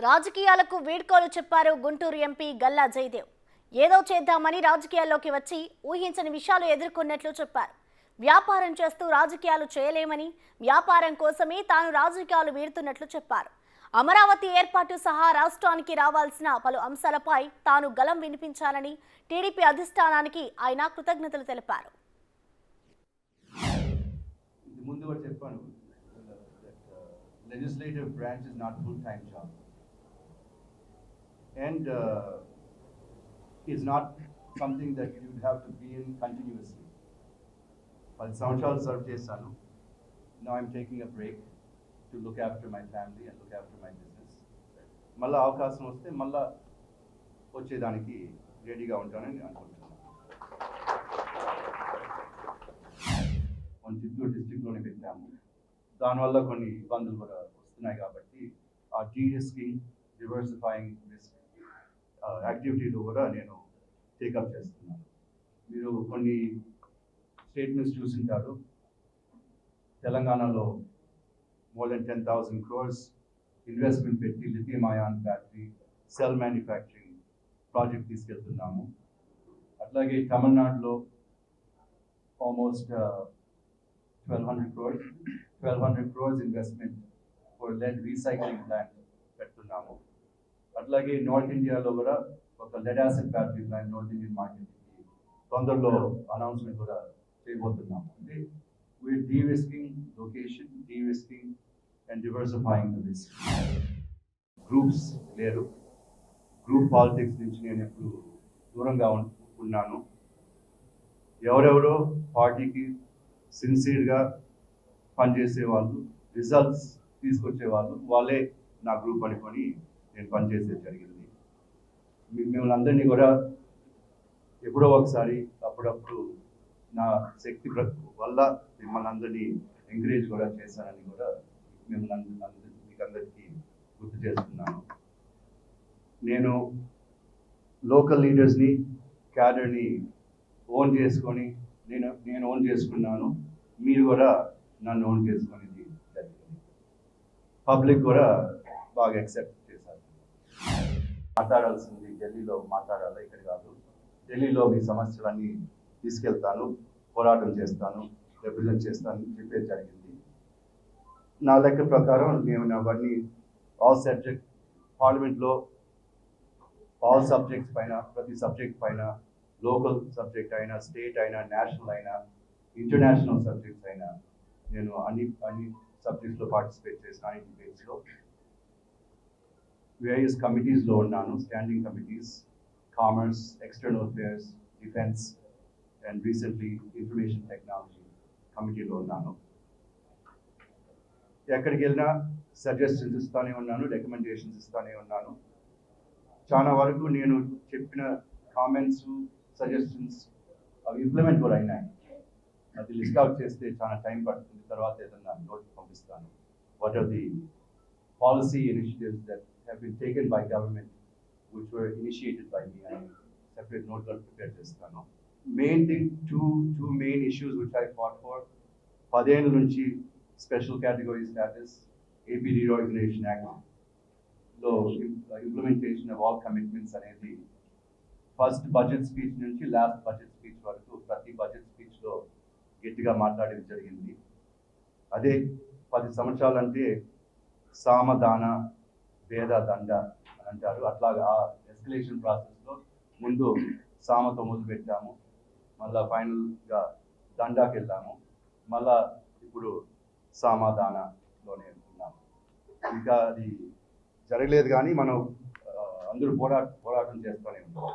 రాజకీయాలకు వీడ్కోలు చెప్పారు గుంటూరు ఎంపీ గల్లా జయదేవ్. ఏదో చేద్దామని రాజకీయాల్లోకి వచ్చి ఊహించని విషయాలు ఎదుర్కొన్నట్లు చెప్పారు. వ్యాపారం చేస్తూ రాజకీయాలు చేయలేమని, వ్యాపారం కోసమే తాను రాజకీయాలు వీడుతున్నట్లు చెప్పారు. అమరావతి ఏర్పాటు సహా రాష్ట్రానికి రావాల్సిన పలు అంశాలపై తాను గలం వినిపించాలని టీడీపీ అధిష్టానానికి ఆయన కృతజ్ఞతలు తెలిపారు. Legislative branch is not full-time job, and is not something that you would have to be in continuously. While Soundshal served chesanu, now I'm taking a break to look after my family and look after my business. Malla avakasam vaste malla వచ్చేదానికి రెడీగా ఉంటానని అనుకుంటున్నాను. మన చిత్తూరు డిస్ట్రిక్ట్లోనే పెట్టాము. దానివల్ల కొన్ని ఇబ్బందులు కూడా వస్తున్నాయి కాబట్టి ఆ డీరిస్కింగ్, డివర్సిఫైయింగ్ రిస్క్ యాక్టివిటీలో కూడా నేను టేకప్ చేస్తున్నాను. మీరు కొన్ని స్టేట్మెంట్స్ చూసింటారు. తెలంగాణలో more than 10,000 crores ఇన్వెస్ట్మెంట్ పెట్టి lithium ion battery cell manufacturing project తీసుకెళ్తున్నాము. అట్లాగే తమిళనాడులో almost 1,200 crores investment for lead recycling plant పెడుతున్నాము. అట్లాగే నార్త్ ఇండియాలో కూడా ఒక lead acid battery plant north Indian మార్కెట్కి తొందరలో అనౌన్స్మెంట్ కూడా చేయబోతున్నాము. అంటే we're derisking location, derisking and diversifying the risk. Groups లేరు. గ్రూప్ పాలిటిక్స్ నుంచి నేను ఎప్పుడు దూరంగా ఉన్నాను. ఎవరెవరో పార్టీకి సిన్సియర్గా పనిచేసే వాళ్ళు, రిజల్ట్స్ తీసుకొచ్చే వాళ్ళు, వాళ్ళే నా గ్రూప్ అనుకొని నేను పనిచేసేది జరిగింది. మిమ్మల్ని అందరినీ కూడా ఎప్పుడో ఒకసారి అప్పుడప్పుడు నా శక్తి వల్ల మిమ్మల్ని అందరినీ ఎంకరేజ్ కూడా చేశానని కూడా మిమ్మల్ని మీకు అందరికీ గుర్తు చేస్తున్నాను. నేను లోకల్ లీడర్స్ని, క్యాడర్ని ఓన్ చేసుకొని నేను ఓన్ చేసుకున్నాను. మీరు కూడా నన్ను ఓన్ చేసుకునేది జరిగింది. పబ్లిక్ కూడా బాగా యాక్సెప్ట్ చేశారు. మాట్లాడాల్సింది ఢిల్లీలో మాట్లాడాలి, ఇక్కడ కాదు. ఢిల్లీలో మీ సమస్యలన్నీ తీసుకెళ్తాను, పోరాటం చేస్తాను, రిప్రజెంట్ చేస్తాను చెప్పేది జరిగింది. నా లెక్క ప్రకారం నేను అవన్నీ ఆల్ సబ్జెక్ట్ పార్లమెంట్లో ఆల్ సబ్జెక్ట్స్ పైన, ప్రతి సబ్జెక్ట్ పైన, లోకల్ సబ్జెక్ట్ అయినా, స్టేట్ అయినా, నేషనల్ అయినా, ఇంటర్నేషనల్ సబ్జెక్ట్స్ అయినా నేను అన్ని సబ్జెక్ట్స్లో పార్టిసిపేట్ చేసిన. అన్ని డిబేట్స్లో వేరియస్ కమిటీస్లో ఉన్నాను. Standing committees, commerce, external affairs, defence and recently information technology కమిటీలో ఉన్నాను. ఎక్కడికి వెళ్ళినా సజెషన్స్ ఇస్తూనే ఉన్నాను, రికమెండేషన్స్ ఇస్తూనే ఉన్నాను. చాలా వరకు నేను చెప్పిన కామెంట్స్, సజెషన్స్ అవి ఇంప్లిమెంట్ కూడా అయినాయి. అది లిస్ట్ అవుట్ చేస్తే చాలా టైం పడుతుంది. తర్వాత ఏదన్నా నోట్ పంపిస్తాను. What are the policy initiatives that have been taken by government which were initiated by me అని సెపరేట్ నోట్ కూడా ప్రిపేర్ చేస్తాను. Main thing, two main issues which I fought for. 10 ఏళ్ళ నుంచి special category status, AP reorganisation యాక్ట్లో implementation of all commitments అనేది first budget speech నుంచి last budget speech వరకు ప్రతి బడ్జెట్ స్పీచ్లో గట్టిగా మాట్లాడేది జరిగింది. అదే 10 సంవత్సరాలు అంటే సామదాన భేద దండ అని అంటారు. అట్లాగా ఆ ఎస్కలేషన్ ప్రాసెస్లో ముందు సామతో మొదలుపెట్టాము, మళ్ళీ ఫైనల్గా దండాకి వెళ్ళాము, మళ్ళా ఇప్పుడు సమాధానంలోనే ఉన్నాము. ఇంకా అది జరగలేదు కానీ మనం అందరూ పోరాటం చేస్తూనే ఉంటాం.